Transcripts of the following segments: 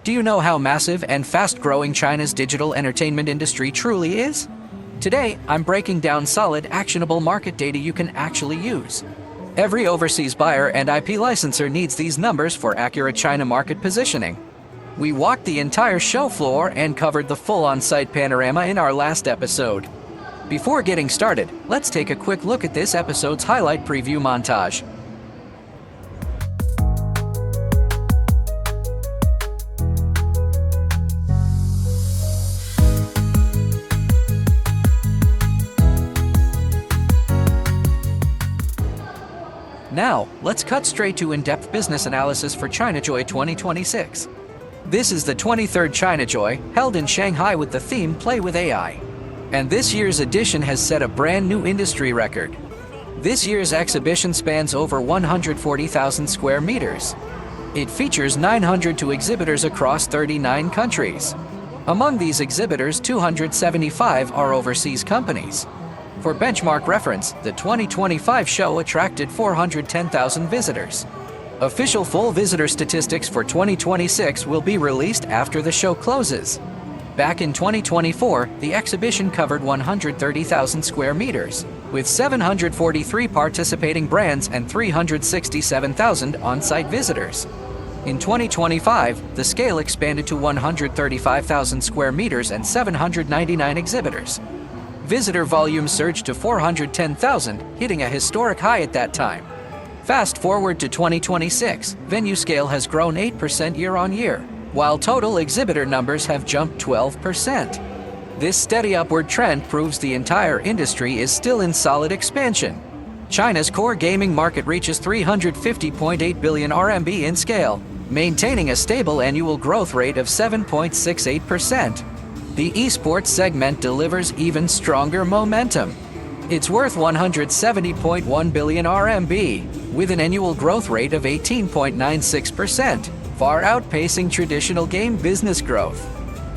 Do you know how massive and fast-growing China's digital entertainment industry truly is? Today, I'm breaking down solid, actionable market data you can actually use. Every overseas buyer and IP licensor needs these numbers for accurate China market positioning. We walked the entire show floor and covered the full on-site panorama in our last episode. Before getting started, let's take a quick look at this episode's highlight preview montage. Now, let's cut straight to in-depth business analysis for ChinaJoy 2026. This is the 23rd ChinaJoy, held in Shanghai with the theme Play with AI. And this year's edition has set a brand new industry record. This year's exhibition spans over 140,000 square meters. It features 902 exhibitors across 39 countries. Among these exhibitors, 275 are overseas companies. For benchmark reference, the 2025 show attracted 410,000 visitors. Official full visitor statistics for 2026 will be released after the show closes. Back in 2024, the exhibition covered 130,000 square meters, with 743 participating brands and 367,000 on-site visitors. In 2025, the scale expanded to 135,000 square meters and 799 exhibitors. Visitor volume surged to 410,000, hitting a historic high at that time. Fast forward to 2026, venue scale has grown 8% year-on-year, while total exhibitor numbers have jumped 12%. This steady upward trend proves the entire industry is still in solid expansion. China's core gaming market reaches 350.8 billion RMB in scale, maintaining a stable annual growth rate of 7.68%. The esports segment delivers even stronger momentum. It's worth 170.1 billion RMB, with an annual growth rate of 18.96%, far outpacing traditional game business growth.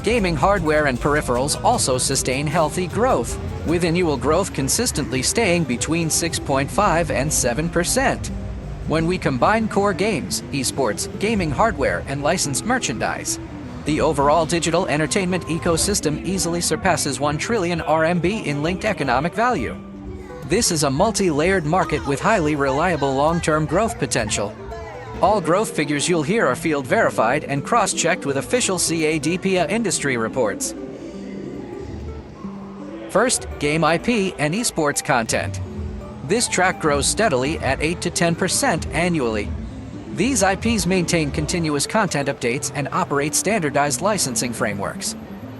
Gaming hardware and peripherals also sustain healthy growth, with annual growth consistently staying between 6.5 and 7%. When we combine core games, esports, gaming hardware, and licensed merchandise, the overall digital entertainment ecosystem easily surpasses 1 trillion RMB in linked economic value. This is a multi-layered market with highly reliable long-term growth potential. All growth figures you'll hear are field verified and cross-checked with official CADPA industry reports. First, game IP and esports content. This track grows steadily at 8 to 10% annually. These IPs maintain continuous content updates and operate standardized licensing frameworks.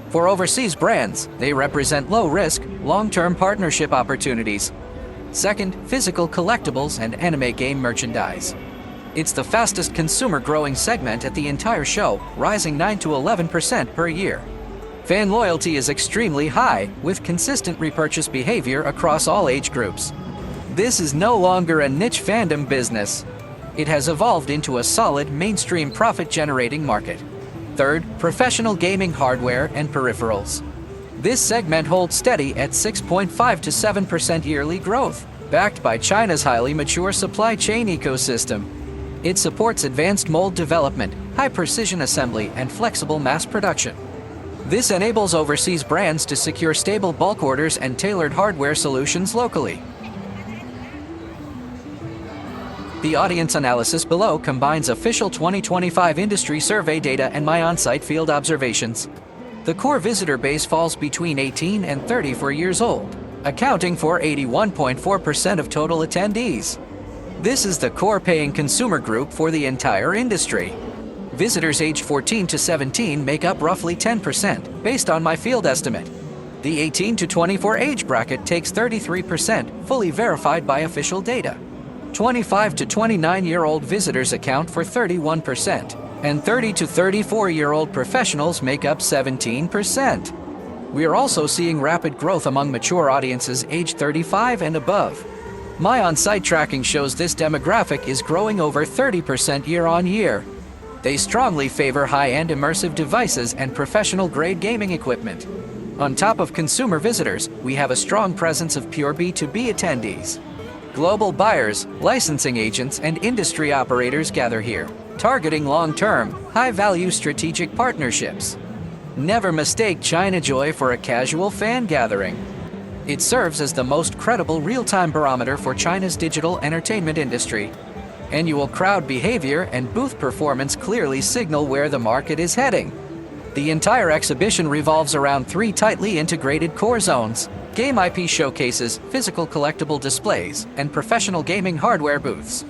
For overseas brands, they represent low-risk, long-term partnership opportunities. Second, physical collectibles and anime game merchandise. It's the fastest consumer-growing segment at the entire show, rising 9 to 11% per year. Fan loyalty is extremely high, with consistent repurchase behavior across all age groups. This is no longer a niche fandom business. It has evolved into a solid, mainstream profit-generating market. Third, professional gaming hardware and peripherals. This segment holds steady at 6.5 to 7% yearly growth, backed by China's highly mature supply chain ecosystem. It supports advanced mold development, high-precision assembly, and flexible mass production. This enables overseas brands to secure stable bulk orders and tailored hardware solutions locally. The audience analysis below combines official 2025 industry survey data and my on-site field observations. The core visitor base falls between 18 and 34 years old, accounting for 81.4% of total attendees. This is the core paying consumer group for the entire industry. Visitors aged 14 to 17 make up roughly 10%, based on my field estimate. The 18 to 24 age bracket takes 33%, fully verified by official data. 25 to 29-year-old visitors account for 31%, and 30 to 34-year-old professionals make up 17%. We are also seeing rapid growth among mature audiences aged 35 and above. My on-site tracking shows this demographic is growing over 30% year-on-year. They strongly favor high-end immersive devices and professional-grade gaming equipment. On top of consumer visitors, we have a strong presence of pure B2B attendees. Global buyers, licensing agents, and industry operators gather here. targeting long-term, high-value strategic partnerships. Never mistake ChinaJoy for a casual fan gathering. It serves as the most credible real-time barometer for China's digital entertainment industry. Annual crowd behavior and booth performance clearly signal where the market is heading. The entire exhibition revolves around 3 tightly integrated core zones: game IP showcases, physical collectible displays, and professional gaming hardware booths.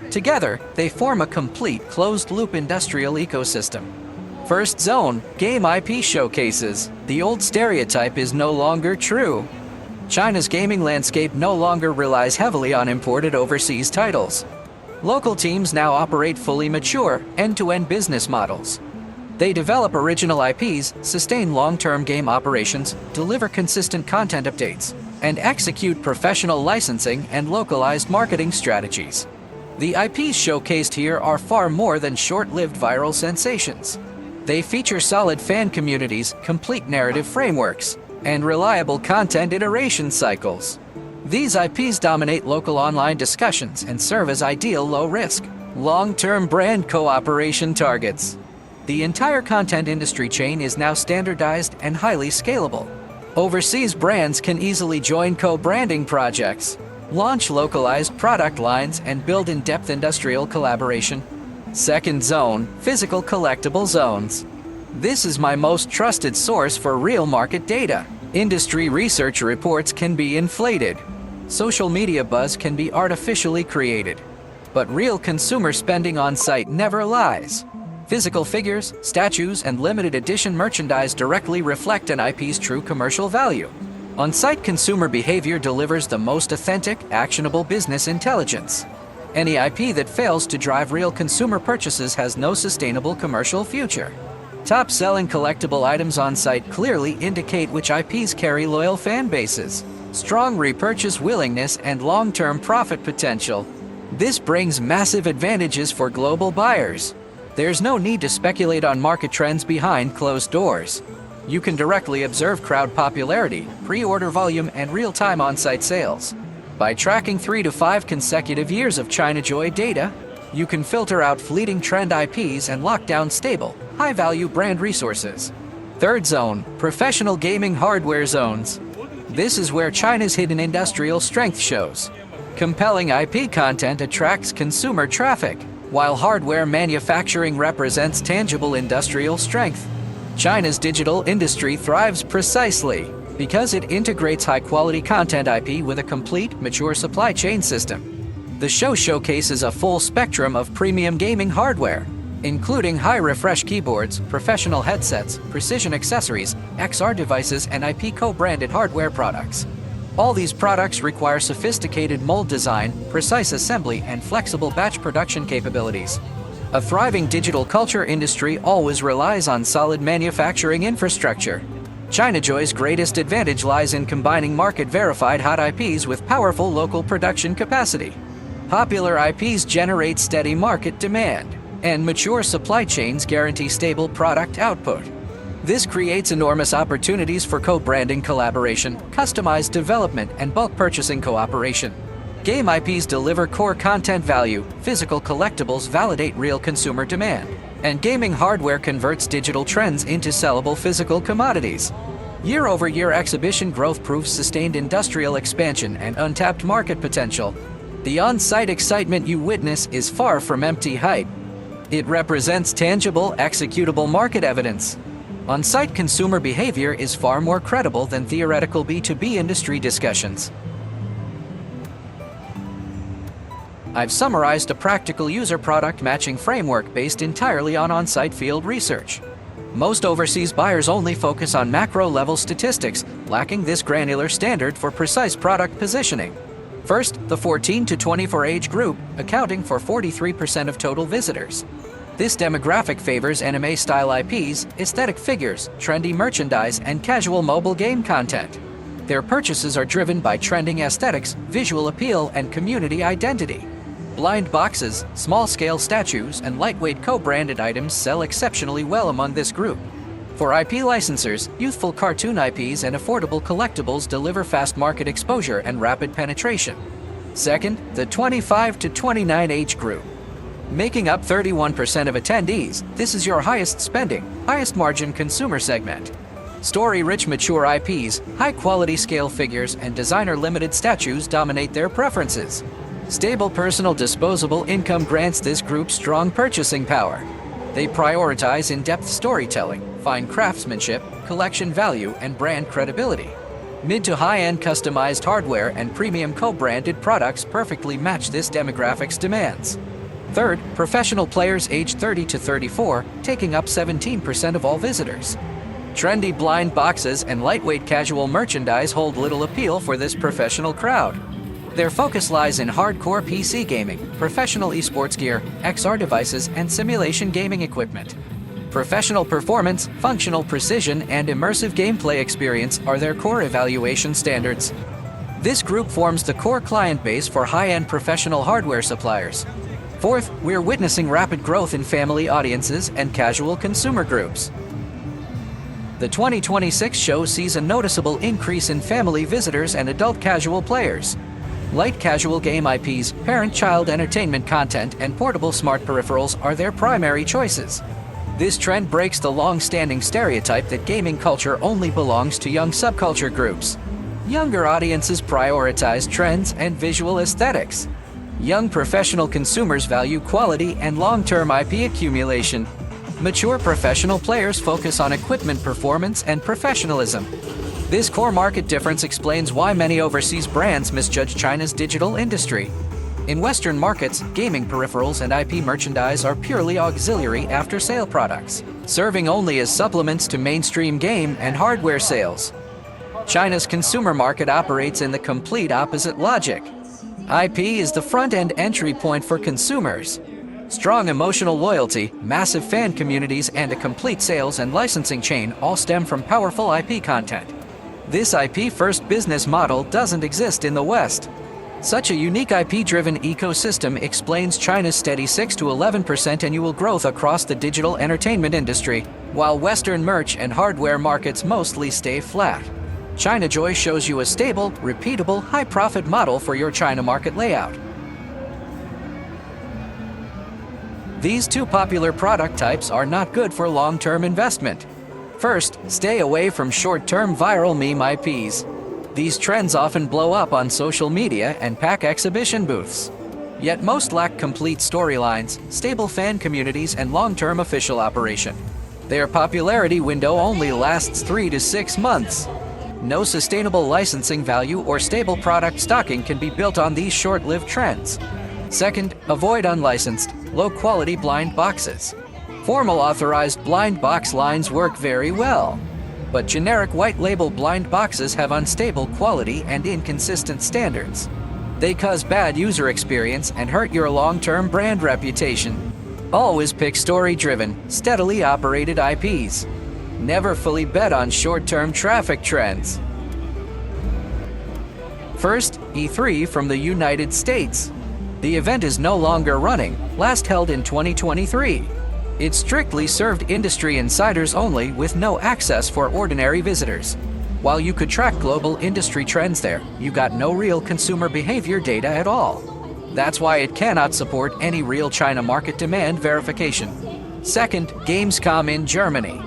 Together, they form a complete closed-loop industrial ecosystem. First zone, game IP showcases. The old stereotype is no longer true. China's gaming landscape no longer relies heavily on imported overseas titles. Local teams now operate fully mature, end-to-end business models. They develop original IPs, sustain long-term game operations, deliver consistent content updates, and execute professional licensing and localized marketing strategies. The IPs showcased here are far more than short-lived viral sensations. They feature solid fan communities, complete narrative frameworks, and reliable content iteration cycles. These IPs dominate local online discussions and serve as ideal low-risk, long-term brand cooperation targets. The entire content industry chain is now standardized and highly scalable. Overseas brands can easily join co-branding projects, launch localized product lines, and build in-depth industrial collaboration. Second zone, physical collectible zones. This is my most trusted source for real market data. Industry research reports can be inflated. Social media buzz can be artificially created. But real consumer spending on site never lies. Physical figures, statues, and limited edition merchandise directly reflect an IP's true commercial value. On-site consumer behavior delivers the most authentic, actionable business intelligence. Any IP that fails to drive real consumer purchases has no sustainable commercial future. Top-selling collectible items on-site clearly indicate which IPs carry loyal fan bases, strong repurchase willingness, and long-term profit potential. This brings massive advantages for global buyers. There's no need to speculate on market trends behind closed doors. You can directly observe crowd popularity, pre-order volume, and real-time on-site sales. By tracking 3 to 5 consecutive years of ChinaJoy data, you can filter out fleeting trend IPs and lock down stable, high-value brand resources. Third zone, professional gaming hardware zones. This is where China's hidden industrial strength shows. Compelling IP content attracts consumer traffic, while hardware manufacturing represents tangible industrial strength. China's digital industry thrives precisely because it integrates high-quality content IP with a complete, mature supply chain system. The show showcases a full spectrum of premium gaming hardware, including high-refresh keyboards, professional headsets, precision accessories, XR devices, and IP co-branded hardware products. All these products require sophisticated mold design, precise assembly, and flexible batch production capabilities. A thriving digital culture industry always relies on solid manufacturing infrastructure. ChinaJoy's greatest advantage lies in combining market-verified hot IPs with powerful local production capacity. Popular IPs generate steady market demand, and mature supply chains guarantee stable product output. This creates enormous opportunities for co-branding collaboration, customized development, and bulk purchasing cooperation. Game IPs deliver core content value, physical collectibles validate real consumer demand, and gaming hardware converts digital trends into sellable physical commodities. Year-over-year exhibition growth proves sustained industrial expansion and untapped market potential. The on-site excitement you witness is far from empty hype. It represents tangible, executable market evidence. On-site consumer behavior is far more credible than theoretical B2B industry discussions. I've summarized a practical user product matching framework based entirely on on-site field research. Most overseas buyers only focus on macro-level statistics, lacking this granular standard for precise product positioning. First, the 14 to 24 age group, accounting for 43% of total visitors. This demographic favors anime-style IPs, aesthetic figures, trendy merchandise, and casual mobile game content. Their purchases are driven by trending aesthetics, visual appeal, and community identity. Blind boxes, small-scale statues, and lightweight co-branded items sell exceptionally well among this group. For IP licensors, youthful cartoon IPs and affordable collectibles deliver fast market exposure and rapid penetration. Second, the 25 to 29 age group. Making up 31% of attendees, this is your highest spending, highest margin consumer segment. Story-rich mature IPs, high-quality scale figures, and designer-limited statues dominate their preferences. Stable personal disposable income grants this group strong purchasing power. They prioritize in-depth storytelling, fine craftsmanship, collection value, and brand credibility. Mid to high-end customized hardware and premium co-branded products perfectly match this demographic's demands. Third, professional players aged 30 to 34, taking up 17% of all visitors. Trendy blind boxes and lightweight casual merchandise hold little appeal for this professional crowd. Their focus lies in hardcore PC gaming, professional esports gear, XR devices, and simulation gaming equipment. Professional performance, functional precision, and immersive gameplay experience are their core evaluation standards. This group forms the core client base for high-end professional hardware suppliers. Fourth, we're witnessing rapid growth in family audiences and casual consumer groups. The 2026 show sees a noticeable increase in family visitors and adult casual players. Light casual game IPs, parent-child entertainment content, and portable smart peripherals are their primary choices. This trend breaks the long-standing stereotype that gaming culture only belongs to young subculture groups. Younger audiences prioritize trends and visual aesthetics. Young professional consumers value quality and long-term IP accumulation. Mature professional players focus on equipment performance and professionalism. This core market difference explains why many overseas brands misjudge China's digital industry. In Western markets, gaming peripherals and IP merchandise are purely auxiliary after-sale products, serving only as supplements to mainstream game and hardware sales. China's consumer market operates in the complete opposite logic. IP is the front-end entry point for consumers. Strong emotional loyalty, massive fan communities, and a complete sales and licensing chain all stem from powerful IP content. This IP-first business model doesn't exist in the West. Such a unique IP-driven ecosystem explains China's steady 6 to 11% annual growth across the digital entertainment industry, while Western merch and hardware markets mostly stay flat. ChinaJoy shows you a stable, repeatable, high-profit model for your China market layout. These two popular product types are not good for long-term investment. First, stay away from short-term viral meme IPs. These trends often blow up on social media and pack exhibition booths. Yet most lack complete storylines, stable fan communities, and long-term official operation. Their popularity window only lasts 3 to 6 months. No sustainable licensing value or stable product stocking can be built on these short-lived trends. Second, avoid unlicensed, low-quality blind boxes. Formal authorized blind box lines work very well, but generic white-label blind boxes have unstable quality and inconsistent standards. They cause bad user experience and hurt your long-term brand reputation. Always pick story-driven, steadily operated IPs. Never fully bet on short-term traffic trends. First, E3 from the United States. The event is no longer running, last held in 2023. It strictly served industry insiders only with no access for ordinary visitors. While you could track global industry trends there, you got no real consumer behavior data at all. That's why it cannot support any real China market demand verification. Second, Gamescom in Germany.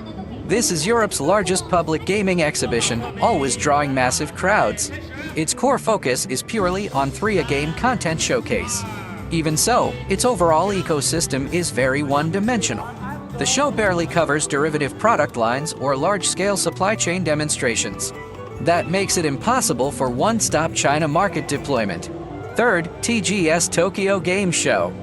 This is Europe's largest public gaming exhibition, always drawing massive crowds. Its core focus is purely on a-game content showcase. Even so, its overall ecosystem is very one-dimensional. The show barely covers derivative product lines or large-scale supply chain demonstrations. That makes it impossible for one-stop China market deployment. Third, TGS Tokyo Game Show.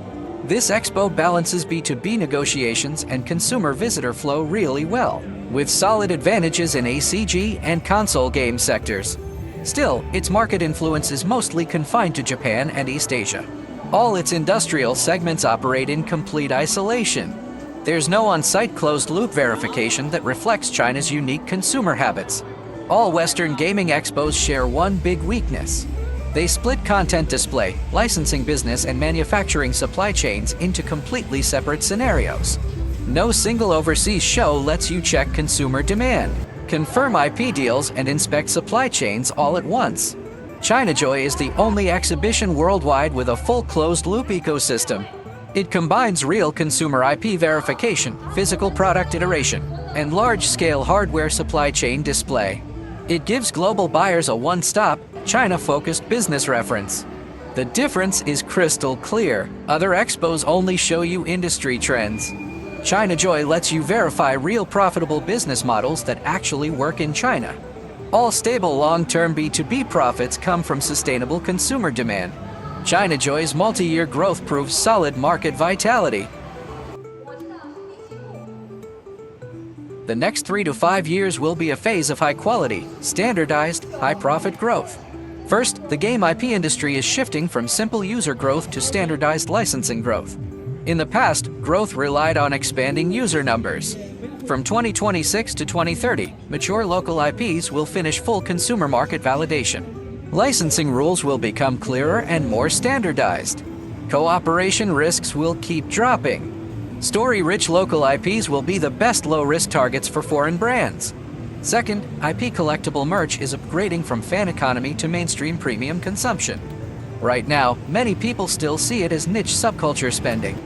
This expo balances B2B negotiations and consumer visitor flow really well, with solid advantages in ACG and console game sectors. Still, its market influence is mostly confined to Japan and East Asia. All its industrial segments operate in complete isolation. There's no on-site closed-loop verification that reflects China's unique consumer habits. All Western gaming expos share one big weakness. They split content display, licensing business, and manufacturing supply chains into completely separate scenarios. No single overseas show lets you check consumer demand, confirm IP deals, and inspect supply chains all at once. ChinaJoy is the only exhibition worldwide with a full closed-loop ecosystem. It combines real consumer IP verification, physical product iteration, and large-scale hardware supply chain display. It gives global buyers a one-stop, China-focused business reference. The difference is crystal clear. Other expos only show you industry trends. ChinaJoy lets you verify real profitable business models that actually work in China. All stable long-term B2B profits come from sustainable consumer demand. ChinaJoy's multi-year growth proves solid market vitality. The next 3 to 5 years will be a phase of high-quality, standardized, high-profit growth. First, the game IP industry is shifting from simple user growth to standardized licensing growth. In the past, growth relied on expanding user numbers. From 2026 to 2030, mature local IPs will finish full consumer market validation. Licensing rules will become clearer and more standardized. Cooperation risks will keep dropping. Story-rich local IPs will be the best low-risk targets for foreign brands. Second, IP collectible merch is upgrading from fan economy to mainstream premium consumption. Right now, many people still see it as niche subculture spending.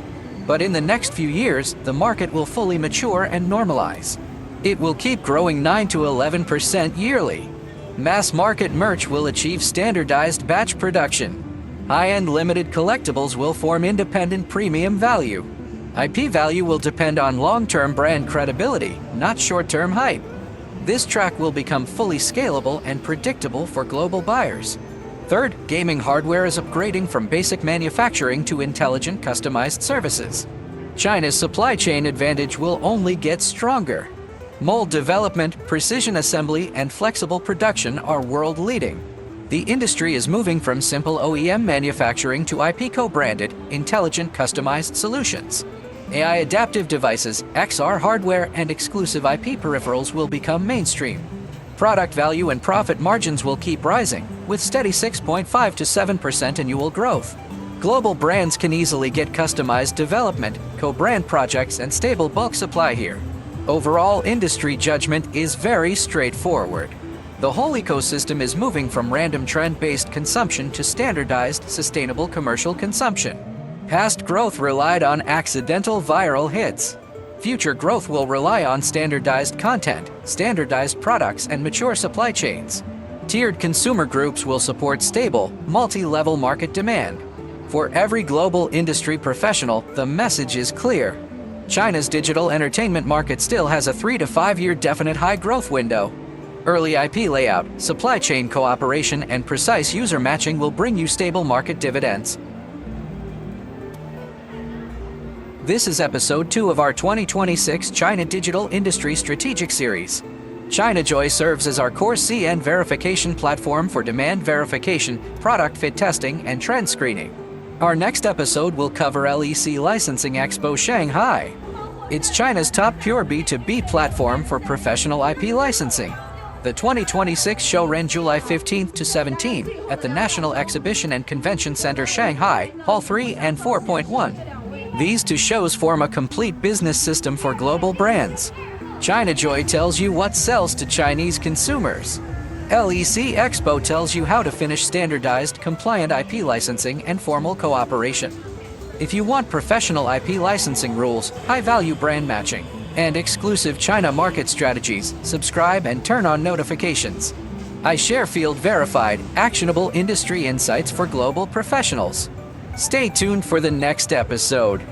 But in the next few years, the market will fully mature and normalize. It will keep growing 9 to 11% yearly. Mass market merch will achieve standardized batch production. High-end limited collectibles will form independent premium value. IP value will depend on long-term brand credibility, not short-term hype. This track will become fully scalable and predictable for global buyers. Third, gaming hardware is upgrading from basic manufacturing to intelligent customized services. China's supply chain advantage will only get stronger. Mold development, precision assembly, and flexible production are world-leading. The industry is moving from simple OEM manufacturing to IP co-branded, intelligent customized solutions. AI adaptive devices, XR hardware, and exclusive IP peripherals will become mainstream. Product value and profit margins will keep rising, with steady 6.5 to 7% annual growth. Global brands can easily get customized development, co-brand projects, and stable bulk supply here. Overall, industry judgment is very straightforward. The whole ecosystem is moving from random trend-based consumption to standardized, sustainable commercial consumption. Past growth relied on accidental viral hits. Future growth will rely on standardized content, standardized products, and mature supply chains. Tiered consumer groups will support stable, multi-level market demand. For every global industry professional, the message is clear. China's digital entertainment market still has a 3 to 5 year definite high growth window. Early IP layout, supply chain cooperation, and precise user matching will bring you stable market dividends. This is episode 2 of our 2026 China Digital Industry Strategic Series. ChinaJoy serves as our core CN verification platform for demand verification, product fit testing, and trend screening. Our next episode will cover LEC Licensing Expo Shanghai. It's China's top pure B2B platform for professional IP licensing. The 2026 show ran July 15th to 17th at the National Exhibition and Convention Center Shanghai, Hall 3 and 4.1. These two shows form a complete business system for global brands. ChinaJoy tells you what sells to Chinese consumers. LEC Expo tells you how to finish standardized, compliant IP licensing and formal cooperation. If you want professional IP licensing rules, high-value brand matching, and exclusive China market strategies, subscribe and turn on notifications. I share field-verified, actionable industry insights for global professionals. Stay tuned for the next episode.